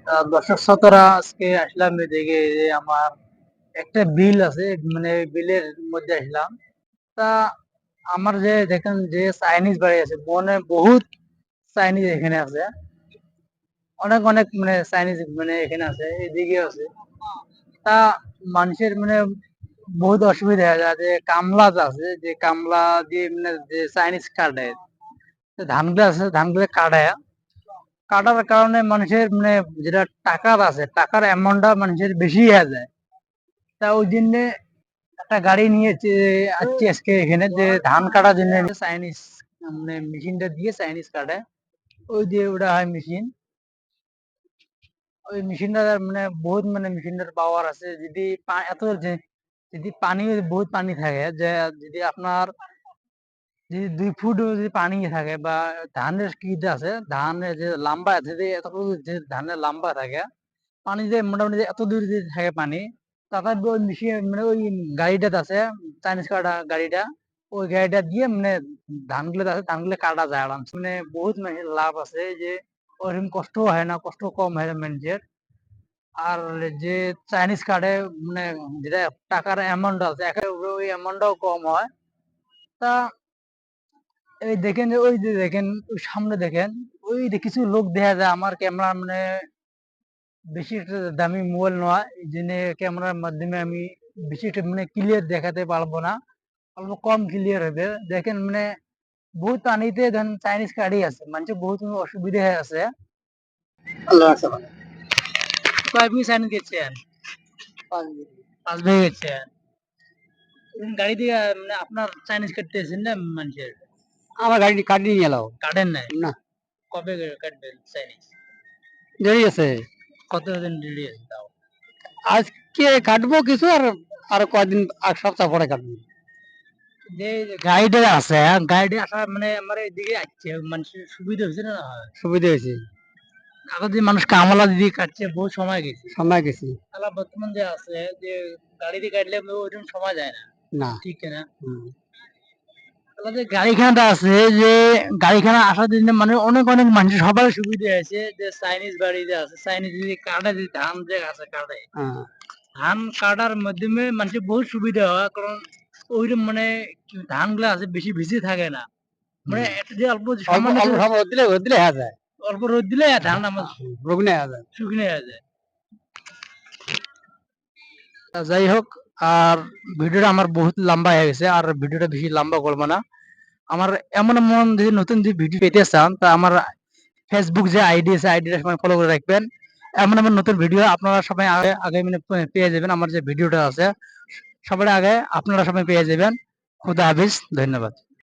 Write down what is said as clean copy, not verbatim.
দর্শক শ্রোতারা, আজকে আসলাম এদিকে যে আমার একটা বিল আছে, মানে বিলের মধ্যে আসলাম। তা আমার যে দেখেন যে চাইনিজ বাড়ি আছে, মানে বহুত চাইনিজ এখানে আছে, অনেক অনেক মানে চাইনিজ মানে এখানে আছে, এদিকে আছে। তা মানুষের মানে বহুত অসুবিধা হয়ে যায়, যে কামলা যে আছে, যে কামলা দিয়ে মানে যে চাইনিজ কাটে, ধানগুলো আছে, ধানগুলো কাটায়, কাটার কারণে মানুষের মানে যেটা টাকার আছে, টাকার অ্যামাউন্টটা মানুষের বেশি হয়ে যায়। তা ওই জন্য একটা গাড়ি নিয়েছে, আসছে আজকে এখানে যে ধান কাটার জন্য চাইনিজ মানে মেশিনটা দিয়ে চাইনিজ কাটে, ওই দিয়ে ওটা হয় মেশিন। ওই মেশিনটা মানে বহুত মানে মেশিনটার পাওয়ার আছে, যদি এত যে যদি পানি, বহুত পানি থাকে, যে যদি আপনার যদি 2 ফুট যদি পানি থাকে, বা ধানের কিটা আছে, ধানের যে লম্বা আছে, যে এতটুকু যে ধানের লম্বা থাকে, পানি যে মোটামুটি যে এত দূর যে থাকে পানি, তারপর ওই মেশিন মানে ওই গাড়িটাতে আছে, চাইনিজ কাটা গাড়িটা, ওই গাড়িটা দিয়ে মানে ধানগুলো আছে, ধানগুলো কাটা যায় আরামসে, মানে বহুত মানে লাভ আছে, যে ওরকম কষ্ট হয় না, কষ্ট কম হয় মানুষের। আর যে চাইনিজ কার্ডে মানে যেটা টাকার অ্যামাউন্ট আছে, একেবারে ওই অ্যামাউন্টটাও কম হয়। তা এই দেখেন যে ওই যে দেখেন ওই সামনে দেখেন, ওই যে কিছু লোক দেখা যায়, আমার ক্যামেরা মানে বেশি একটা দামি মোবাইল নয়, এই জন্য ক্যামেরার মাধ্যমে আমি বেশি একটা মানে ক্লিয়ার দেখাতে পারবো না, অল্প কম ক্লিয়ার হবে। দেখেন মানে বহুত পানিতে ধরেন চাইনিজ কার্ডই আছে, মানুষের বহুত অসুবিধা হয়ে আছে। আল্লাহ রাখছে ভালো। কয় পিস চাইনিজ গেছেন? 5 বিঘা গেছেন। গাড়ি দিয়ে মানে আপনার চাইনিজ কাটতেছেন না মানুষের? আমার গাড়ি কাটি নিয়ে এলাও। কাটেন নাই? না। কবে কাটবেন চাইনিজ? দেরি আছে। কতদিন দেরি আছে তাও? আজকে কাটবো কিছু, আর আরো কয়েকদিন, আর সপ্তাহ পরে কাটবো। যে গাড়িটা আছে, গাড়িটা আসা মানে আমার এদিকে আসছে, মানুষের সুবিধা হয়েছে না? সুবিধা হয়েছে। আগে যে মানুষ কামলা দিদি কাটছে, বহু সময় গেছে, সময় গেছে। তাহলে বর্তমান যে আছে, যে গাড়ি দিয়ে কাটলে ওইরকম সময় যায় না। না, ঠিক না? তাহলে যে গাড়িখানাটা আছে, যে গাড়িখানা আসার জন্য মানে অনেক অনেক মানুষের সবার সুবিধা আছে, যে চাইনিজ গাড়ি যে আছে, চাইনিজ যদি কাটে, যে ধান যে আছে কাটে, ধান কাটার মাধ্যমে মানুষের বহুত সুবিধা হয়, কারণ ওইরকম মানে ধান গুলা আছে বেশি ভিজে থাকে না, মানে একটা যে অল্প সামান্য রোদ দিলে হয়ে যায়, অল্প রোদ দিলে ধান আমার শুকনে হয়ে যায়, শুকনে হয়ে যায়। তা যাই হোক, আর ভিডিওটা আমার বহুত লম্বা হয়ে গেছে, আর ভিডিওটা বেশি লম্বা করবো না। আমার এমন এমন যদি নতুন যে ভিডিও পেতে চান, তা আমার ফেসবুক যে আইডি আছে, আইডিটা সবাই ফলো করে রাখবেন। এমন এমন নতুন ভিডিও আপনারা সবাই আগে আগে মানে পেয়ে যাবেন, আমার যে ভিডিওটা আছে সবার আগে আপনারা সবাই পেয়ে যাবেন। খুদা হাফিজ, ধন্যবাদ।